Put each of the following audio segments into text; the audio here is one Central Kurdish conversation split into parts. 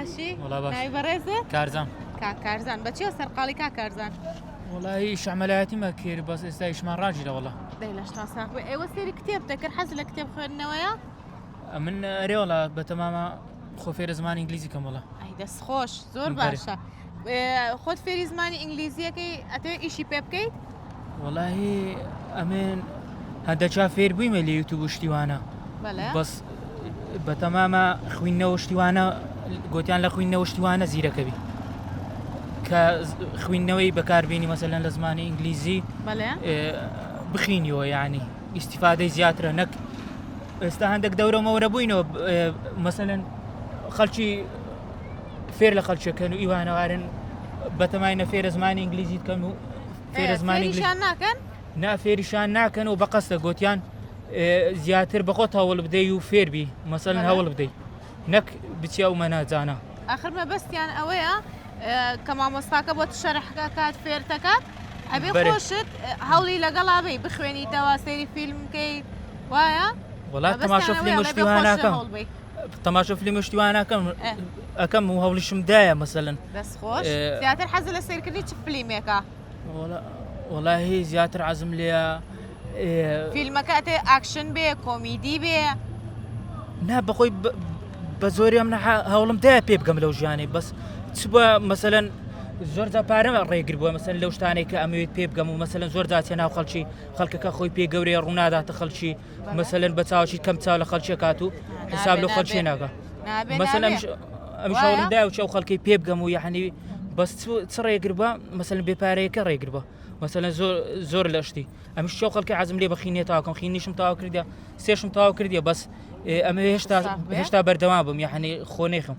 باشی؟ والله باش. ناوی بەڕێزت؟ کارزان. کاکارزان بەچیەوە سەرقاڵی کاکارزان؟ والله هیچ عملیاتی ما کرد بەس ئێستا ئیشمان ڕاجیرە والله. دەی لە شتا ساق بێ ئێوە سێری کتێب دەکرد حەز لە کتێب خوێندنەوەیە؟ من ئەرێ والله بەتەمامە خۆ فێرە زمانی ئینگلیزی کەم والله. ئەی دەستخۆش زۆر باشە. خۆت فێری زمانی ئینگلیزیەکەی ئەتەوێت ئیشی پێ بکەیت؟ والله ئەمێن هەندە چا فێر بوویمە لە یوتیوب و شتیوانە. بەڵێ. بەس بەتەمامە خوێندنەوە شتیوانە گوتیان لە خوێندنەوە شتیوانە زیرەکەبی. کە خوێندنەوەی بەکاربیێنی مەسەلەن لە زمانی ئینگلیزی بەڵێ بخینیەوە یعنی ئیسیفادەی زیاترە نەک ئێستا هەندێک دەورە مەورە بووینەوە مەسەلەن خەڵکی فێر لە خەڵکیەکەن و ئیوانەوارن بەتەمای فێرە زمانی ئینگلیزی بکەن و فێرە زمانی فێریشان ناکەن؟ نا فێریشان ناکەن و بەقەستە گوتیان زیاتر بەخۆت هەوڵ بدەی و فێربی مەسەلەن هەوڵ بدەیت نەک بچیا و مەناجانە. ئاخر مەبەستیان ئەوەیە کە مامۆستاکە بۆ شەرحەکە کات فێرتەکات ئەبێ خۆشت هەوڵی لەگەڵاوی بخوێنیتەوە سێری فیلمکەیت وایە؟ وڵات تەماشا فیلم شتیوانەکەم تەماشا فیلم شتیوانەکەم ئەەکەم و هەوڵیشم دایە مەسەلەن. دەستخۆش زیاتر حەز لە سیرکردنی چ فیلمێکە؟ وڵاهی زیاتر عەزم لێە فیلمەکە ئەتێ ئاکشن بێ کۆمیدی بێ؟ نا بەخۆی بە زۆری ئەم هەوڵم دایە پێ بگەم لەو ژیانەی بەس چ بە مەسەلەن زۆر جا پارەمە ڕێگر بووە مەسەلەن لەو شتانێک کە ئەمەوێت پێ بگەم و مەسەلەن زۆر جا چێ ناو خەڵکی خەڵکەکە خۆی پێ گەورەیە ڕووناداتە خەڵکی مەسەلەن بە چاوشی کەم چاو لە خەڵکی کات و حساب لەو خەڵکی ناکە مەسەلەن ئەمیش هەوڵم دایە و چاو خەڵکی پێ بگەم و یعنی بەس چ ڕێگر بە مەسەلەن بێپارەیەکە ڕێگر بە مەسەلەن زۆر لە شتی ئەمیش چاو خەڵکی عەزم لێ بەخینێ تاوکەم خینیشم تاوا کردە سێشم تاوا کردیە بەس ئەمە هێشتا بەردەوام بم یعنی خۆ نێخم.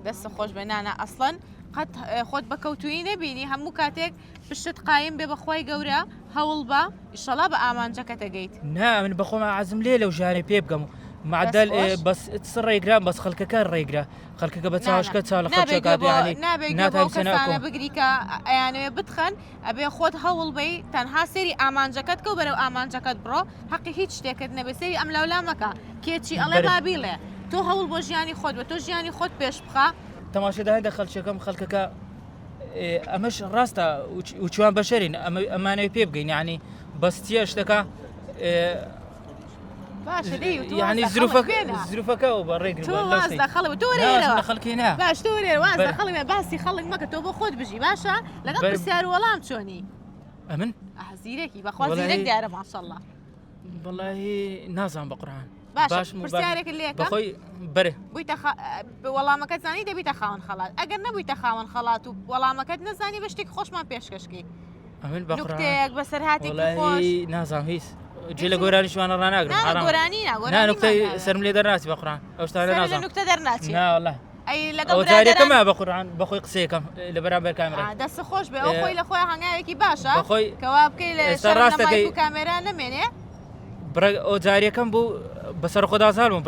دەستە خۆش بێنانە ئەسڵەن قەت خۆت بە کەوتویی نەبینی هەموو کاتێک پشت قایم بێ بەخوای گەورە هەوڵ بە ئیشەڵا بە ئامانجەکە دەگەیت. نا من بەخۆمە عەزم لێ لەو ژانێ پێ بگەم معدل بەس ڕێگران بەس خەڵکەکە ڕێگرە خەڵکەکە بە چاوشکە چاو لە خەڵکەکانی نابێت بگری کە ئەیانەوێ بتخەن ئەبێ خۆت هەوڵ بی تەنها سێری ئامانجەکەت کە و بەرەو ئامانجەکەت بڕۆ حەقی هیچ شتێکت نەبێ سێری ئەم لەولامەکە کێچی ئەڵێ بابیڵێ تۆ هەوڵ بۆ ژیانی خۆت بە تۆ ژیانی خۆت پێش بخە. تەماشەدا هەندە خەڵکەکەم خەڵکەکە ئەمەش ڕاستە وچوان بەشەرین ئەمانەوێ پێ بگەین یعنی بەستیە شتەکە ینی زروفەکەەوە بە ڕێگر خەڵکی باش تۆرێ واز خەڵک باسی خەڵک مەکە تۆ بۆ خۆت بژی باشە لەگەڵ پرسیار وەڵام چۆنی ئەمن زیرێکی بەخوازیرێک دیارە ماشەڵڵا بەڵی نازان بە قورآن باش پرسیارێک لێکە بەخۆی بەرێ بوویتە وەڵامەکەت زانی دەبیتە خاوەن خەڵات ئەگەر نەبوویتە خاوەن خەڵات و وەڵامەکەت نەزانی بە شتێک خۆشمان پێشکەشکی ئەمن بە نوکتەیەک بەسەر هاتی خۆش نازان هیچ جێ لە گۆرانی شوانە ڕناگرم گۆرانی نوکتەی سەرم لێ دەرناسی بە قورآن ئەو شتانە نازان نوکتە دەرناچێت ناوەڵڵا ئەی لەگەڵ جارێکەمە بە قورآن بەخۆی قسەیەکەم لە بەرامبەر کامێرا دەست خۆش بێ ئەو خۆی لە خۆی هەنگاوێکی باشە بەخۆی کەوا بکەی لە ڕاستەکەی و کامێرا نەمێنێ ئەو جارێکەکەم بوو بەسەر خۆدازار بووم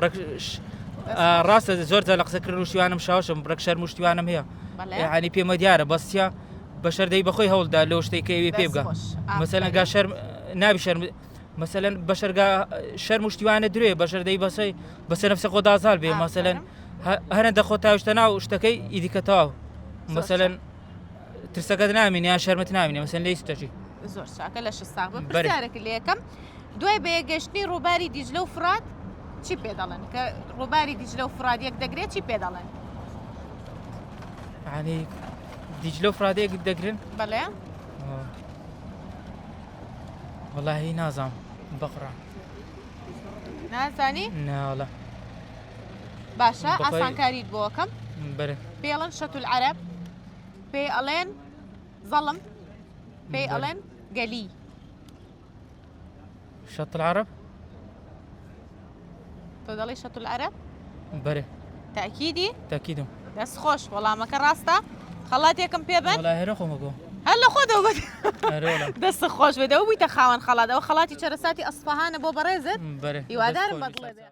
ڕاستە زۆر جا لە قسەکردن و شتیوانم شاوشم بڕێک شەرم و شتیوانم هەیە یعنی پێمە دیارە بەستیا بە شەردەی بەخۆی هەوڵدا لەو شتێک کە ئەوێ پێ بگە مەسەلەن گا شەرم نابی شەرم مەسەلەن بەشەرگا شەرم و شتیوانە درێ بە شەردەی بەسەی بەسەر نەفسە خۆدازار بێ مەسەلەن هەرەندە خۆ تاوشتە ناو شتەکەی ئیدیکەتەواو مەسەلەن ترسەکەت نامێنی یان شەرمت نامێنێ مەسەلەن لێی سوتەچی زۆر چاکە لە شساق پرسیارێک لە یەکەم دوای بەیەگەشتنی ڕووباری دیجلە و فرات چی پێ دەڵێن کە ڕووباری دیجلە و فرات یەک دەگرێت چی پێ دەڵێن؟ یعنی دیجلە و فرات یەک دەگرن؟ بەڵێ وەڵاهی نازانم بە قورئان نازانی؟ ناوەڵا باشە ئاسانکاریت بۆ وەکەم بەرێ پێڵەن شەت العەرەب پێی ئەڵێن زەڵم پێی ئەڵێن گەلی شەت العەرەب تۆ دەڵی شەت العەرەب بەرێ تاکیدی؟ تاکیدم دەست خۆش وەڵامەکە ڕاستە خەڵاتێکم پێبن؟ وەڵاهی هێرە خۆمە بۆ هەر لە خۆدەوە دەست خۆش بێتەوە بوویتە خاوەن خەڵاتەوە خەڵاتی چەرەساتی ئەسفەهانە بۆ بەڕێزت؟ بەرێ هیوادارم بەدڵێ بێ